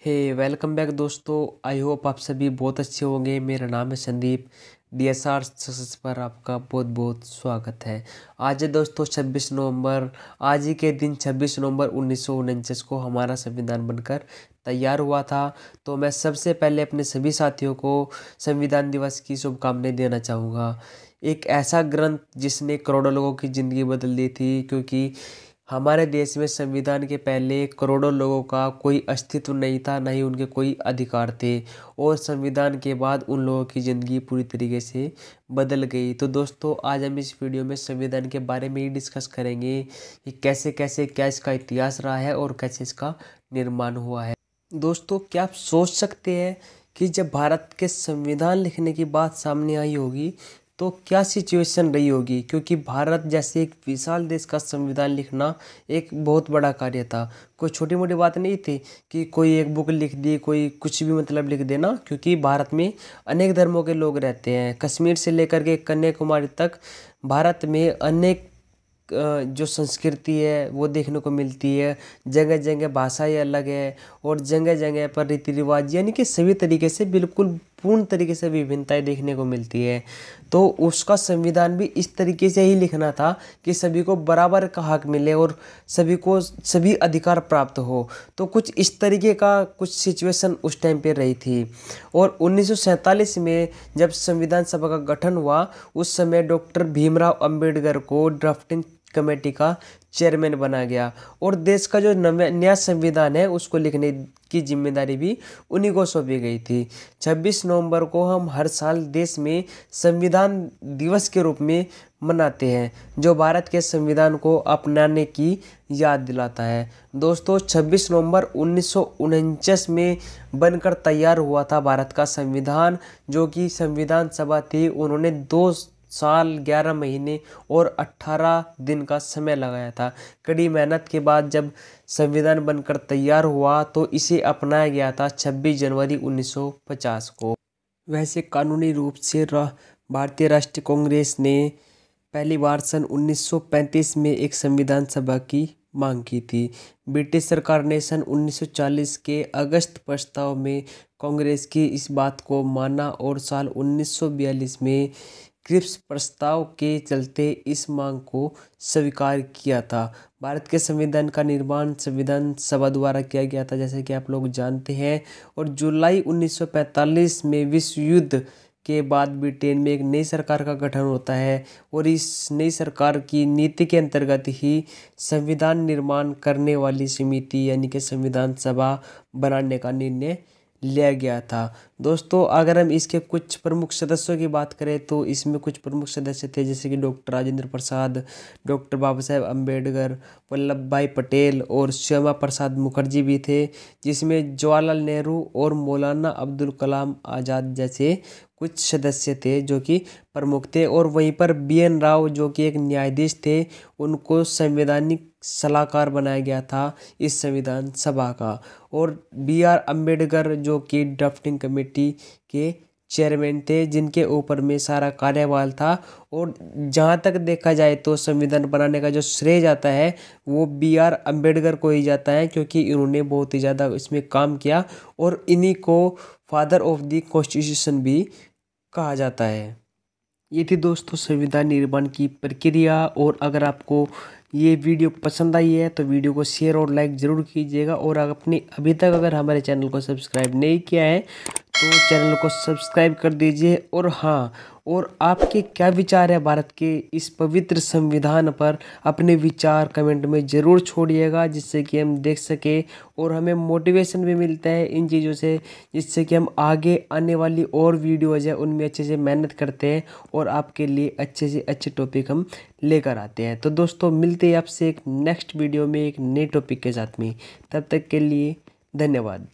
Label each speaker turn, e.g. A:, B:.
A: हे welcome back दोस्तों। I hope आप सभी बहुत अच्छे होंगे। मेरा नाम है संदीप। DSR सक्सेस पर आपका बहुत बहुत स्वागत है। आज है दोस्तों 26 नवंबर। आज ही के दिन 26 नवंबर 1949 को हमारा संविधान बनकर तैयार हुआ था। तो मैं सबसे पहले अपने सभी साथियों को संविधान दिवस की शुभकामनाएं देना चाहूँगा। एक ऐसा ग्रंथ जिसने करोड़ों लोगों की ज़िंदगी बदल दी थी, क्योंकि हमारे देश में संविधान के पहले करोड़ों लोगों का कोई अस्तित्व नहीं था, न ही उनके कोई अधिकार थे। और संविधान के बाद उन लोगों की ज़िंदगी पूरी तरीके से बदल गई। तो दोस्तों आज हम इस वीडियो में संविधान के बारे में ही डिस्कस करेंगे कि कैसे कैसे क्या इसका इतिहास रहा है और कैसे इसका निर्माण हुआ है। दोस्तों क्या आप सोच सकते हैं कि जब भारत के संविधान लिखने की बात सामने आई होगी तो क्या सिचुएशन रही होगी, क्योंकि भारत जैसे एक विशाल देश का संविधान लिखना एक बहुत बड़ा कार्य था। कोई छोटी मोटी बात नहीं थी कि कोई एक बुक लिख दी, कोई कुछ भी मतलब लिख देना, क्योंकि भारत में अनेक धर्मों के लोग रहते हैं। कश्मीर से लेकर के कन्याकुमारी तक भारत में अनेक जो संस्कृति है वो देखने को मिलती है। जगह जगह भाषाएं अलग है और जगह जगह पर रीति रिवाज यानी कि सभी तरीके से बिल्कुल पूर्ण तरीके से विभिन्नताएं देखने को मिलती है। तो उसका संविधान भी इस तरीके से ही लिखना था कि सभी को बराबर का हक मिले और सभी को सभी अधिकार प्राप्त हो। तो कुछ इस तरीके का कुछ सिचुएशन उस टाइम पे रही थी। और 1947 में जब संविधान सभा का गठन हुआ, उस समय डॉक्टर भीमराव अंबेडकर को ड्राफ्टिंग कमेटी का चेयरमैन बना गया और देश का जो नया संविधान है उसको लिखने की जिम्मेदारी भी उन्हीं को सौंपी गई थी। 26 नवंबर को हम हर साल देश में संविधान दिवस के रूप में मनाते हैं, जो भारत के संविधान को अपनाने की याद दिलाता है। दोस्तों 26 नवंबर 1949 में बनकर तैयार हुआ था भारत का संविधान, जो कि संविधान सभा थी उन्होंने 2 साल 11 महीने और 18 दिन का समय लगाया था। कड़ी मेहनत के बाद जब संविधान बनकर तैयार हुआ तो इसे अपनाया गया था 26 जनवरी 1950 को। वैसे कानूनी रूप से भारतीय राष्ट्रीय कांग्रेस ने पहली बार सन 1935 में एक संविधान सभा की मांग की थी। ब्रिटिश सरकार ने सन 1940 के अगस्त प्रस्ताव में कांग्रेस की इस बात को माना और साल 1942 में क्रिप्स प्रस्ताव के चलते इस मांग को स्वीकार किया था। भारत के संविधान का निर्माण संविधान सभा द्वारा किया गया था, जैसे कि आप लोग जानते हैं। और जुलाई 1945 में विश्व युद्ध के बाद ब्रिटेन में एक नई सरकार का गठन होता है और इस नई सरकार की नीति के अंतर्गत ही संविधान निर्माण करने वाली समिति यानी कि संविधान सभा बनाने का निर्णय लिया गया था। दोस्तों अगर हम इसके कुछ प्रमुख सदस्यों की बात करें तो इसमें कुछ प्रमुख सदस्य थे, जैसे कि डॉक्टर राजेंद्र प्रसाद, डॉक्टर बाबा साहेब अम्बेडकर, वल्लभ भाई पटेल और श्यामा प्रसाद मुखर्जी भी थे, जिसमें जवाहरलाल नेहरू और मौलाना अब्दुल कलाम आज़ाद जैसे कुछ सदस्य थे जो कि प्रमुख थे। और वहीं पर BN राव जो कि एक न्यायाधीश थे, उनको संवैधानिक सलाहकार बनाया गया था इस संविधान सभा का। और BR अम्बेडकर जो कि ड्राफ्टिंग कमेटी के चेयरमैन थे, जिनके ऊपर में सारा कार्यभार था। और जहाँ तक देखा जाए तो संविधान बनाने का जो श्रेय जाता है वो BR अम्बेडकर को ही जाता है, क्योंकि इन्होंने बहुत ही ज़्यादा इसमें काम किया और इन्हीं को फादर ऑफ द कॉन्स्टिट्यूशन भी कहा जाता है। ये थी दोस्तों संविधान निर्माण की प्रक्रिया। और अगर आपको ये वीडियो पसंद आई है तो वीडियो को शेयर और लाइक ज़रूर कीजिएगा। और अभी तक अगर हमारे चैनल को सब्सक्राइब नहीं किया है तो चैनल को सब्सक्राइब कर दीजिए। और हाँ, और आपके क्या विचार है भारत के इस पवित्र संविधान पर, अपने विचार कमेंट में ज़रूर छोड़िएगा, जिससे कि हम देख सके और हमें मोटिवेशन भी मिलता है इन चीज़ों से, जिससे कि हम आगे आने वाली और वीडियोज़ है उनमें अच्छे से मेहनत करते हैं और आपके लिए अच्छे से अच्छे टॉपिक हम लेकर आते हैं। तो दोस्तों मिलते हैं आपसे एक नेक्स्ट वीडियो में एक नए टॉपिक के साथ में। तब तक के लिए धन्यवाद।